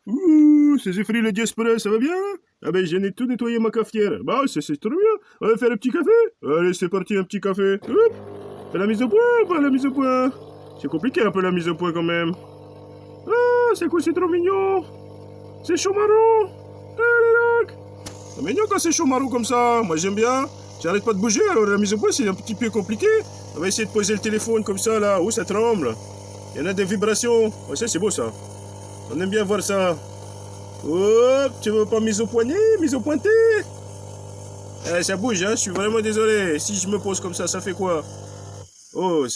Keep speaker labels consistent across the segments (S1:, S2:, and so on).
S1: Ouh, c'est Zéphry le Diaspora, ça va bien? Ah ben, j'en ai tout nettoyé ma cafetière. Bah, c'est trop bien. On va faire un petit café? Allez, c'est parti, un petit café. Hop. Fais la mise au point, pas la mise au point. C'est compliqué un peu la mise au point quand même. Ah, c'est quoi, c'est trop mignon. C'est chaud marron. Allez, là. C'est mignon quand c'est chaud marron comme ça. Moi, j'aime bien. J'arrête pas de bouger, alors la mise au point, c'est un petit peu compliqué. On va essayer de poser le téléphone comme ça, là. Oh, ça tremble. Il y en a des vibrations. Ouais, ça, c'est beau, ça. On aime bien voir ça. Hop, tu veux pas mise au poignet, mise au pointé? Ça bouge, hein, je suis vraiment désolé. Si je me pose comme ça fait quoi? Oh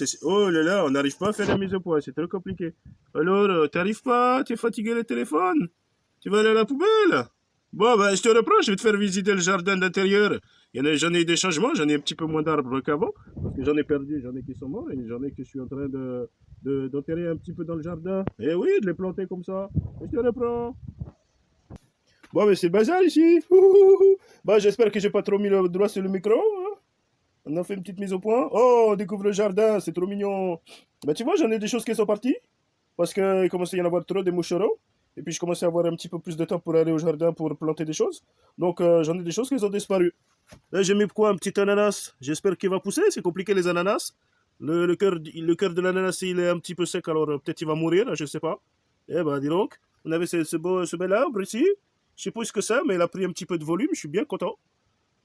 S1: là là, on n'arrive pas à faire la mise au point, c'est trop compliqué. Alors, t'arrives pas? T'es fatigué le téléphone? Tu vas aller à la poubelle? Bon, bah, je te reprends, je vais te faire visiter le jardin d'intérieur. J'en ai eu des changements, j'en ai un petit peu moins d'arbres qu'avant, parce que j'en ai perdu, j'en ai qui sont morts, et j'en ai que je suis en train d'enterrer un petit peu dans le jardin. Et oui, de les planter comme ça. Et je te reprends. Bon, mais c'est le bazar ici. Bah, j'espère que j'ai pas trop mis le doigt sur le micro, hein. On a fait une petite mise au point. Oh, on découvre le jardin, c'est trop mignon. Bah, tu vois, j'en ai des choses qui sont parties. Parce qu'il commençait à y en avoir trop, des moucherons. Et puis, je commençais à avoir un petit peu plus de temps pour aller au jardin pour planter des choses. Donc, j'en ai des choses qui ont disparu. Là, j'ai mis quoi? Un petit ananas. J'espère qu'il va pousser. C'est compliqué, les ananas. Le cœur de l'ananas, il est un petit peu sec, alors peut-être il va mourir, je sais pas. Eh ben, dis donc. On avait ce bel arbre ici. Je sais pas ce que c'est, mais il a pris un petit peu de volume. Je suis bien content.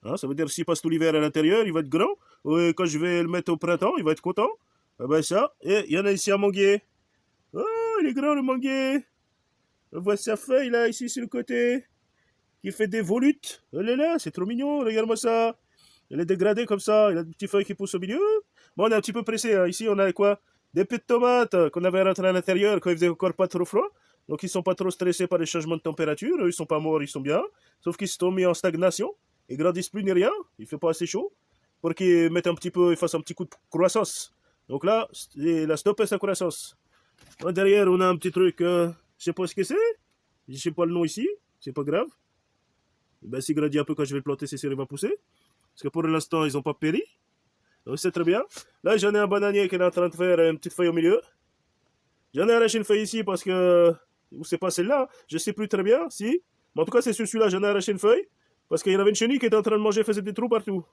S1: Hein, ça veut dire s'il passe tout l'hiver à l'intérieur, il va être grand. Et quand je vais le mettre au printemps, il va être content. Ah ben ça. Et il y en a ici un manguier. Oh, il est grand le manguier. On voit sa feuille là, ici sur le côté. Qui fait des volutes. Oh là là, c'est trop mignon. Regarde-moi ça. Il est dégradé comme ça. Il a des petites feuilles qui poussent au milieu. Bon, on est un petit peu pressé, hein. Ici, on a quoi? Des petites tomates qu'on avait rentrées à l'intérieur quand il faisait encore pas trop froid. Donc, ils sont pas trop stressés par les changements de température. Eux, ils sont pas morts, ils sont bien. Sauf qu'ils se sont mis en stagnation. Ils grandissent plus ni rien. Il fait pas assez chaud pour qu'ils mettent un petit peu, ils fassent un petit coup de croissance. Donc là, il a stoppé sa croissance. Là, derrière, on a un petit truc, je sais pas ce que c'est. Je sais pas le nom ici. C'est pas grave. Ben, s'il grandit un peu quand je vais le planter, c'est sûr, il va pousser. Parce que pour l'instant, ils n'ont pas péri. Donc, c'est très bien. Là, j'en ai un bananier qui est en train de faire une petite feuille au milieu. J'en ai arraché une feuille ici parce que. Ou c'est pas celle-là. Je sais plus très bien, si. Mais en tout cas, c'est sur celui-là. J'en ai arraché une feuille. Parce qu'il y en avait une chenille qui était en train de manger, faisait des trous partout.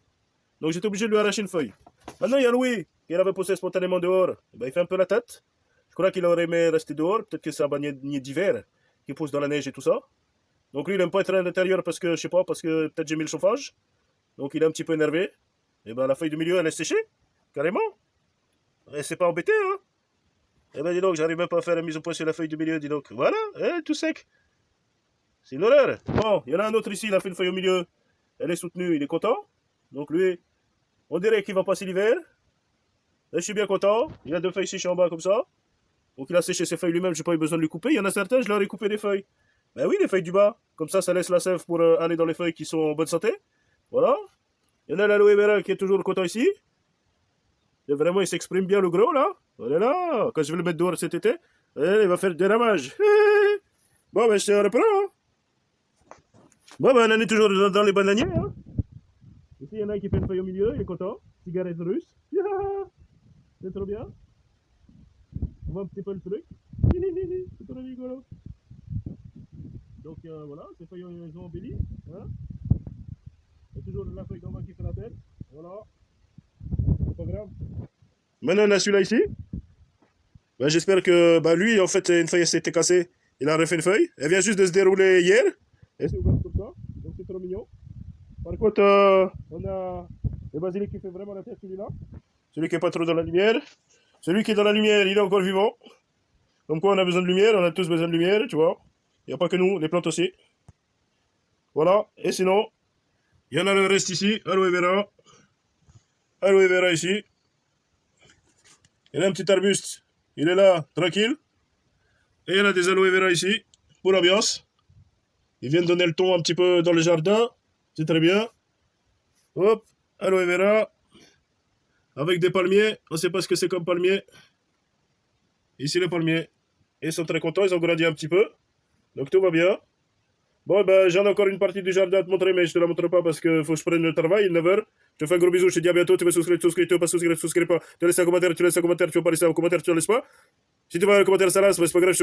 S1: Donc j'étais obligé de lui arracher une feuille. Maintenant, il y a Louis, qui avait poussé spontanément dehors. Ben, il fait un peu la tête. Je crois qu'il aurait aimé rester dehors. Peut-être que c'est un bananier d'hiver qui pousse dans la neige et tout ça. Donc lui, il n'aime pas être à l'intérieur parce que, je sais pas, parce que peut-être j'ai mis le chauffage. Donc il est un petit peu énervé. Et ben la feuille du milieu, elle est séchée. Carrément. Et c'est pas embêté, hein. Eh ben dis donc, j'arrive même pas à faire la mise au point sur la feuille du milieu, dis donc. Voilà, tout sec. C'est une horreur. Bon, il y en a un autre ici, il a fait une feuille au milieu. Elle est soutenue, il est content. Donc lui, on dirait qu'il va passer l'hiver. Là, je suis bien content. Il a deux feuilles séchées en bas comme ça. Donc il a séché ses feuilles lui-même, j'ai pas eu besoin de lui couper. Il y en a certains, je leur ai coupé des feuilles. Ben oui, les feuilles du bas. Comme ça laisse la sève pour aller dans les feuilles qui sont en bonne santé. Voilà. Il y en a l'aloe vera qui est toujours content ici. Et vraiment, il s'exprime bien le gros là. Voilà là. Quand je vais le mettre dehors cet été, il va faire des ramages. Bon, ben je te reprends, hein. Bon, ben on en est toujours dans les bananiers, hein. Ici, il y en a un qui fait une feuille au milieu, il est content. Cigarette russe. C'est trop bien. On voit un petit peu le truc. C'est trop rigolo. Donc voilà, ces feuilles ils ont embelli. Hein. Il y a toujours la feuille d'en bas qui fait la tête. Voilà. C'est pas grave. Maintenant, on a celui-là ici. Ben, j'espère que bah, lui, en fait, une feuille s'était cassée. Il a refait une feuille. Elle vient juste de se dérouler hier. Et c'est ouvert comme ça. Donc c'est trop mignon. Par contre, on a le basilic qui fait vraiment la tête, celui-là. Celui qui est pas trop dans la lumière. Celui qui est dans la lumière, il est encore vivant. Comme quoi, on a besoin de lumière. On a tous besoin de lumière, tu vois. Il n'y a pas que nous, les plantes aussi. Voilà. Et sinon, il y en a le reste ici. Aloe vera. Aloe vera ici. Il y a un petit arbuste. Il est là, tranquille. Et il y en a des aloe vera ici, pour l'ambiance. Ils viennent donner le ton un petit peu dans le jardin. C'est très bien. Hop, aloe vera. Avec des palmiers. On ne sait pas ce que c'est comme palmier. Ici, les palmiers. Ils sont très contents, ils ont grandi un petit peu. Donc tout va bien. Bon, ben, j'en ai encore une partie du jardin à te montrer, mais je te la montre pas parce que faut que je prenne le travail, 9h. Je te fais un gros bisou, je te dis à bientôt. Tu veux souscrire, tu veux pas souscrire, tu veux pas. Tu laisses un commentaire, tu veux pas laisser un commentaire, tu laisses pas. Si tu vois un commentaire salace, c'est pas grave, je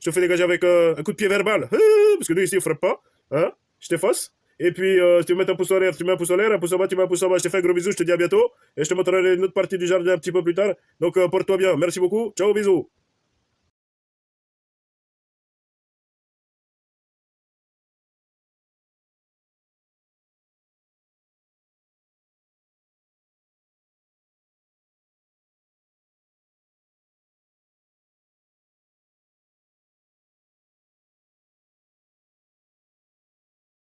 S1: te fais dégager avec un coup de pied verbal. Parce que nous, ici, on frappe pas. Hein? Je te fausse. Et puis, si tu veux mettre un pouce en l'air, tu mets un pouce en l'air, un pouce en bas, tu mets un pouce en bas. Je te fais un gros bisou, je te dis à bientôt. Et je te montrerai une autre partie du jardin un petit peu plus tard. Donc, porte-toi bien. Merci beaucoup. Ciao, bisous.